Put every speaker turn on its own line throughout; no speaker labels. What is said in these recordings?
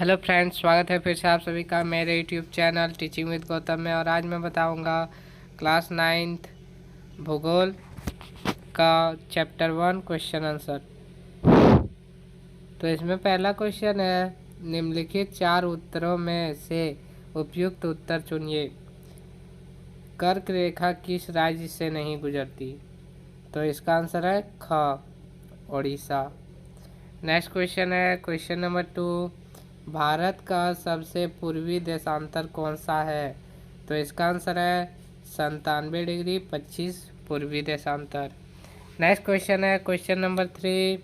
Hello friends, स्वागत है फिर से आप सभी का मेरे YouTube channel teaching with Gautam में। और आज मैं बताऊंगा क्लास 9th भूगोल का चैप्टर 1 क्वेश्चन आंसर। तो इसमें पहला क्वेश्चन है, निम्नलिखित 4 उत्तरों में से उपयुक्त उत्तर चुनिए। कर्क रेखा किस राज्य से नहीं गुजरती? तो इसका आंसर है ख, ओडिशा। नेक्स्ट क्वेश्चन है क्वेश्चन नंबर 2, भारत का सबसे पूर्वी देशांतर कौन सा है? तो इसका आंसर है 97°25 पूर्वी देशांतर। नेक्स्ट क्वेश्चन है क्वेश्चन नंबर 3,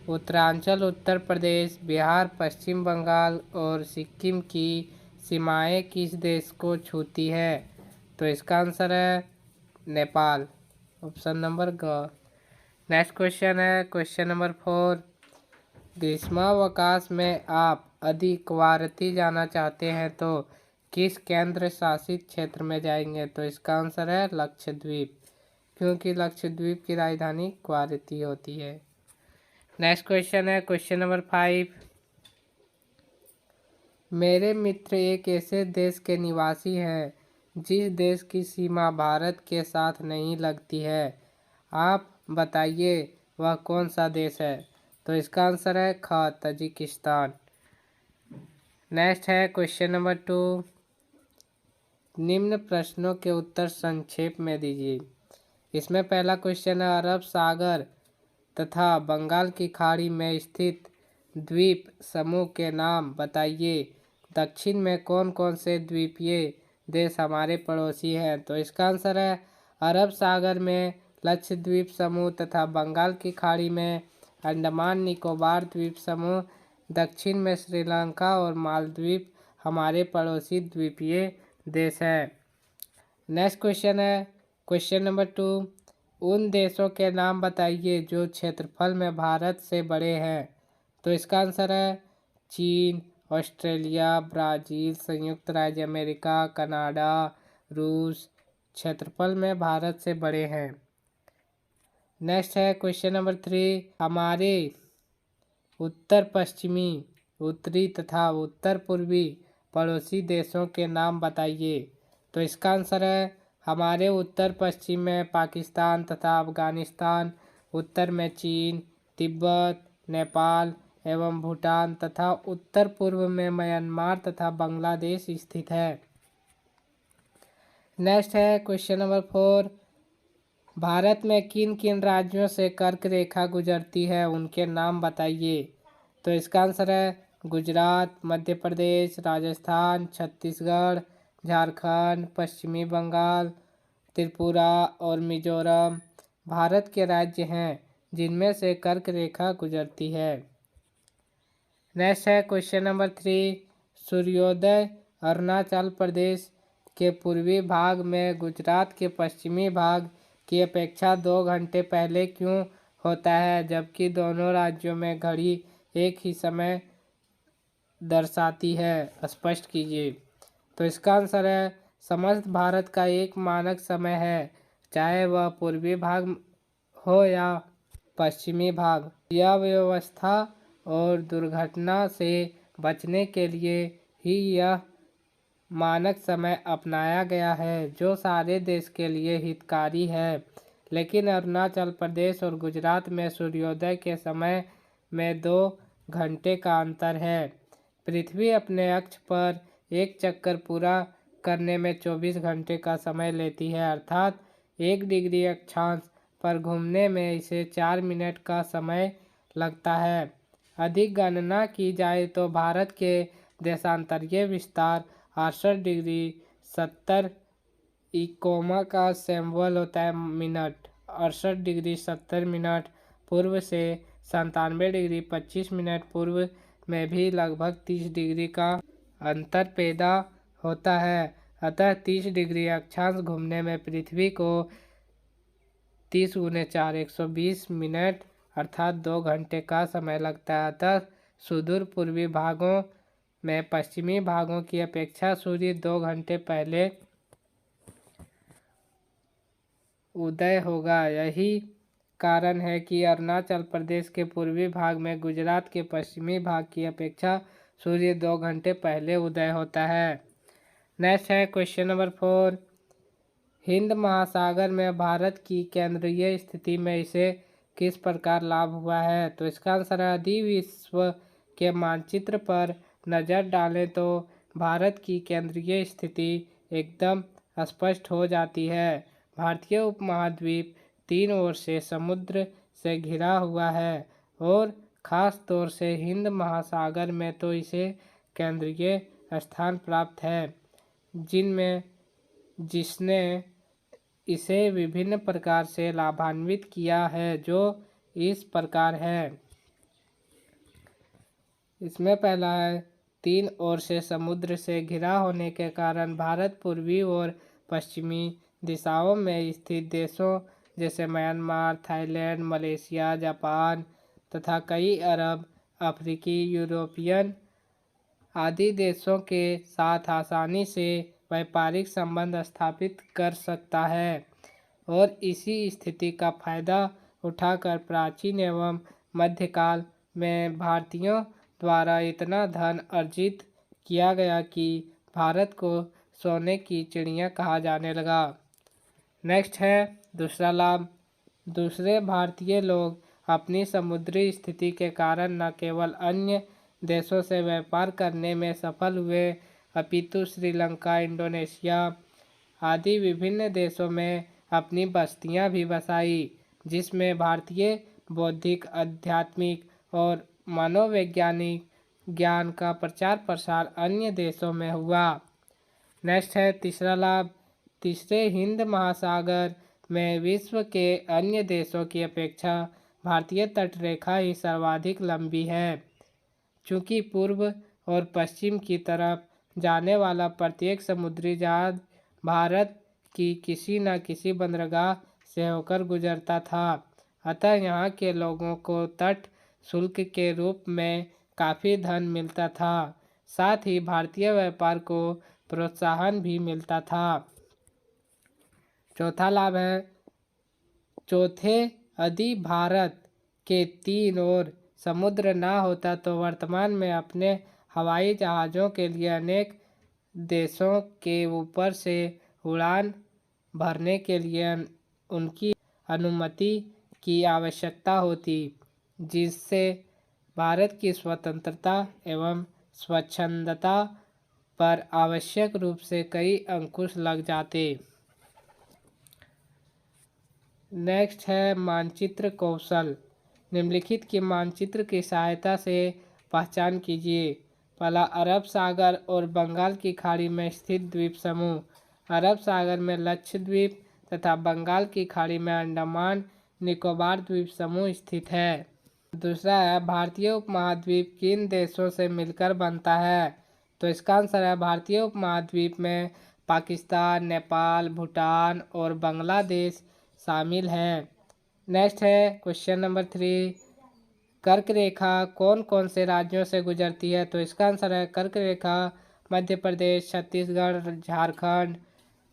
उत्तरांचल उत्तर प्रदेश, बिहार, पश्चिम बंगाल और सिक्किम की सीमाएं किस देश को छूती है? तो इसका आंसर है नेपाल, ऑप्शन नंबर ग। नेक्स्ट क्वेश्चन है क्वेश्चन नंबर 4, ग्रीष्मावकाश में आप अधिकवारती जाना चाहते हैं तो किस केंद्र शासित क्षेत्र में जाएंगे? तो इसका आंसर है लक्षद्वीप, क्योंकि लक्षद्वीप की राजधानी क्वारती होती है। नेक्स्ट क्वेश्चन है क्वेश्चन नंबर 5, मेरे मित्र एक ऐसे देश के निवासी हैं जिस देश की सीमा भारत के साथ नहीं लगती है। आप बताइए वह कौन सा देश है? तो इसका आंसर है ख, तजिकिस्तान। नेक्स्ट है क्वेश्चन नंबर 2, निम्न प्रश्नों के उत्तर संक्षेप में दीजिए। इसमें पहला क्वेश्चन है, अरब सागर तथा बंगाल की खाड़ी में स्थित द्वीप समूह के नाम बताइए। दक्षिण में कौन कौन से द्वीपीय देश हमारे पड़ोसी हैं? तो इसका आंसर है अरब सागर में लक्षद्वीप समूह तथा बंगाल की खाड़ी में अंडमान निकोबार द्वीप समूह, दक्षिण में श्रीलंका और मालदीव हमारे पड़ोसी द्वीपीय देश है। नेक्स्ट क्वेश्चन है क्वेश्चन नंबर 2, उन देशों के नाम बताइए जो क्षेत्रफल में भारत से बड़े हैं। तो इसका आंसर है चीन, ऑस्ट्रेलिया, ब्राज़ील, संयुक्त राज्य अमेरिका, कनाडा, रूस क्षेत्रफल में भारत से बड़े हैं। नेक्स्ट है क्वेश्चन नंबर 3, हमारे उत्तर पश्चिमी, उत्तरी तथा उत्तर पूर्वी पड़ोसी देशों के नाम बताइए। तो इसका आंसर है हमारे उत्तर पश्चिम में पाकिस्तान तथा अफगानिस्तान, उत्तर में चीन, तिब्बत, नेपाल एवं भूटान तथा उत्तर पूर्व में म्यांमार तथा बांग्लादेश स्थित है। नेक्स्ट है क्वेश्चन नंबर 4, भारत में किन किन राज्यों से कर्क रेखा गुजरती है, उनके नाम बताइए। तो इसका आंसर है गुजरात, मध्य प्रदेश, राजस्थान, छत्तीसगढ़, झारखंड, पश्चिमी बंगाल, त्रिपुरा और मिजोरम भारत के राज्य हैं जिनमें से कर्क रेखा गुजरती है। नेक्स्ट है क्वेश्चन नंबर 3, सूर्योदय अरुणाचल प्रदेश के पूर्वी भाग में गुजरात के पश्चिमी भाग की अपेक्षा 2 घंटे पहले क्यों होता है, जबकि दोनों राज्यों में घड़ी एक ही समय दर्शाती है? स्पष्ट कीजिए। तो इसका आंसर है समस्त भारत का एक मानक समय है, चाहे वह पूर्वी भाग हो या पश्चिमी भाग। यह व्यवस्था और दुर्घटना से बचने के लिए ही यह मानक समय अपनाया गया है, जो सारे देश के लिए हितकारी है। लेकिन अरुणाचल प्रदेश और गुजरात में सूर्योदय के समय में 2 घंटे का अंतर है। पृथ्वी अपने अक्ष पर एक चक्कर पूरा करने में 24 घंटे का समय लेती है, अर्थात 1 डिग्री अक्षांश पर घूमने में इसे 4 मिनट का समय लगता है। अधिक गणना की जाए तो भारत के देशांतरीय विस्तार 68 डिग्री 70 इकोमा का सिंबल होता है मिनट, 68 डिग्री 70 मिनट पूर्व से 97 डिग्री 25 मिनट पूर्व में भी लगभग 30 डिग्री का अंतर पैदा होता है। अतः 30 डिग्री अक्षांश घूमने में पृथ्वी को 30 × 4 120 मिनट अर्थात 2 घंटे का समय लगता है। अतः सुदूर पूर्वी भागों में पश्चिमी भागों की अपेक्षा सूर्य 2 घंटे पहले उदय होगा। यही कारण है कि अरुणाचल प्रदेश के पूर्वी भाग में गुजरात के पश्चिमी भाग की अपेक्षा सूर्य 2 घंटे पहले उदय होता है। नेक्स्ट है क्वेश्चन नंबर 4, हिंद महासागर में भारत की केंद्रीय स्थिति में इसे किस प्रकार लाभ हुआ है? तो इसका आंसर है अधिविश्व के मानचित्र पर नज़र डालें तो भारत की केंद्रीय स्थिति एकदम स्पष्ट हो जाती है। भारतीय उपमहाद्वीप 3 ओर से समुद्र से घिरा हुआ है और ख़ास तौर से हिंद महासागर में तो इसे केंद्रीय स्थान प्राप्त है, जिसने इसे विभिन्न प्रकार से लाभान्वित किया है, जो इस प्रकार है। इसमें पहला है 3 ओर से समुद्र से घिरा होने के कारण भारत पूर्वी और पश्चिमी दिशाओं में स्थित देशों जैसे म्यांमार, थाईलैंड, मलेशिया, जापान तथा कई अरब, अफ्रीकी, यूरोपियन आदि देशों के साथ आसानी से व्यापारिक संबंध स्थापित कर सकता है और इसी स्थिति का फायदा उठाकर प्राचीन एवं मध्यकाल में भारतीयों द्वारा इतना धन अर्जित किया गया कि भारत को सोने की चिड़िया कहा जाने लगा। नेक्स्ट है दूसरा लाभ, दूसरे भारतीय लोग अपनी समुद्री स्थिति के कारण न केवल अन्य देशों से व्यापार करने में सफल हुए, अपितु श्रीलंका, इंडोनेशिया आदि विभिन्न देशों में अपनी बस्तियां भी बसाई, जिसमें भारतीय बौद्धिक, आध्यात्मिक और मनोवैज्ञानिक ज्ञान का प्रचार प्रसार अन्य देशों में हुआ। नेक्स्ट है तीसरा लाभ, तीसरे हिंद महासागर में विश्व के अन्य देशों की अपेक्षा भारतीय तटरेखा ही सर्वाधिक लंबी है, चूँकि पूर्व और पश्चिम की तरफ जाने वाला प्रत्येक समुद्री जहाज भारत की किसी न किसी बंदरगाह से होकर गुजरता था। अतः यहाँ के लोगों को तट शुल्क के रूप में काफ़ी धन मिलता था, साथ ही भारतीय व्यापार को प्रोत्साहन भी मिलता था। चौथा लाभ है, चौथे यदि भारत के 3 ओर समुद्र न होता तो वर्तमान में अपने हवाई जहाज़ों के लिए अनेक देशों के ऊपर से उड़ान भरने के लिए उनकी अनुमति की आवश्यकता होती, जिससे भारत की स्वतंत्रता एवं स्वच्छंदता पर आवश्यक रूप से कई अंकुश लग जाते। नेक्स्ट है मानचित्र कौशल। निम्नलिखित के मानचित्र की सहायता से पहचान कीजिए। पहला, अरब सागर और बंगाल की खाड़ी में स्थित द्वीप समूह। अरब सागर में लक्षद्वीप तथा बंगाल की खाड़ी में अंडमान निकोबार द्वीप समूह स्थित है। दूसरा है, भारतीय उपमहाद्वीप किन देशों से मिलकर बनता है? तो इसका आंसर है भारतीय उपमहाद्वीप में पाकिस्तान, नेपाल, भूटान और बांग्लादेश शामिल है। नेक्स्ट है क्वेश्चन नंबर 3, कर्क रेखा कौन कौन से राज्यों से गुजरती है? तो इसका आंसर है कर्क रेखा मध्य प्रदेश, छत्तीसगढ़, झारखंड,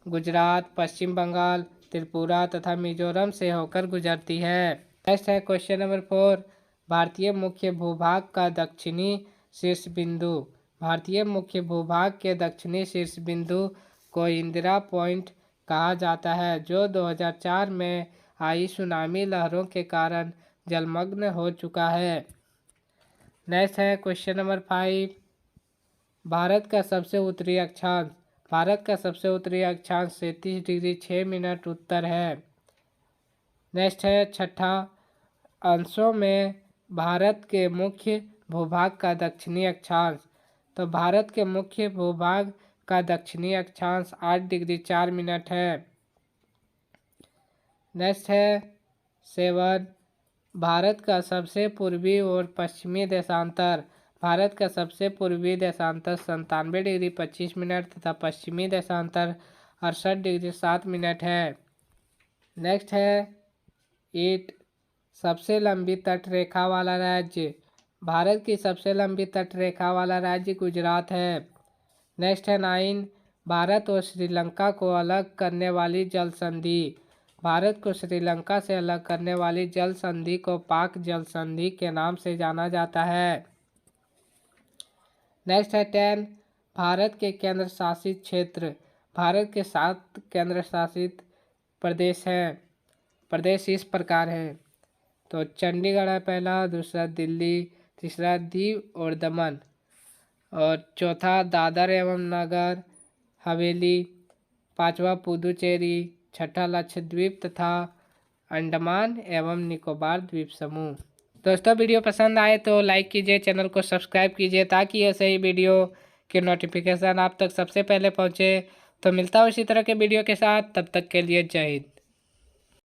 गुजरात, पश्चिम बंगाल, त्रिपुरा तथा मिजोरम से होकर गुजरती है। नेक्स्ट है क्वेश्चन नंबर 4, भारतीय मुख्य भूभाग का दक्षिणी शीर्ष बिंदु। भारतीय मुख्य भूभाग के दक्षिणी शीर्ष बिंदु को इंदिरा पॉइंट कहा जाता है, जो 2004 में आई सुनामी लहरों के कारण जलमग्न हो चुका है। नेक्स्ट है क्वेश्चन नंबर 5, भारत का सबसे उत्तरी अक्षांश। भारत का सबसे उत्तरी अक्षांश 33 डिग्री 6 मिनट उत्तर है। नेक्स्ट है छठा, अंशों में भारत के मुख्य भूभाग का दक्षिणी अक्षांश। तो भारत के मुख्य भूभाग का दक्षिणी अक्षांश 8 डिग्री 4 मिनट है। नेक्स्ट है 7, भारत का सबसे पूर्वी और पश्चिमी देशांतर। भारत का सबसे पूर्वी देशांतर 97 डिग्री 25 मिनट तथा पश्चिमी देशांतर 68 डिग्री 7 मिनट है। नेक्स्ट है 8, सबसे लंबी तटरेखा वाला राज्य। भारत की सबसे लंबी तटरेखा वाला राज्य गुजरात है। नेक्स्ट है 9, भारत और श्रीलंका को अलग करने वाली जल संधि। भारत को श्रीलंका से अलग करने वाली जल संधि को पाक जल संधि के नाम से जाना जाता है। नेक्स्ट है 10, भारत के केंद्र शासित क्षेत्र। भारत के 7 केंद्र शासित प्रदेश इस प्रकार है। तो चंडीगढ़ है पहला, दूसरा दिल्ली, तीसरा दीव और दमन, और चौथा दादर एवं नगर हवेली, पांचवा पुदुचेरी, छठा लक्षद्वीप तथा अंडमान एवं निकोबार द्वीप समूह। दोस्तों वीडियो पसंद आए तो लाइक कीजिए, चैनल को सब्सक्राइब कीजिए ताकि ऐसे ही वीडियो के नोटिफिकेशन आप तक सबसे पहले पहुंचे। तो मिलता हूं इसी तरह के वीडियो के साथ, तब तक के लिए जय हिंद।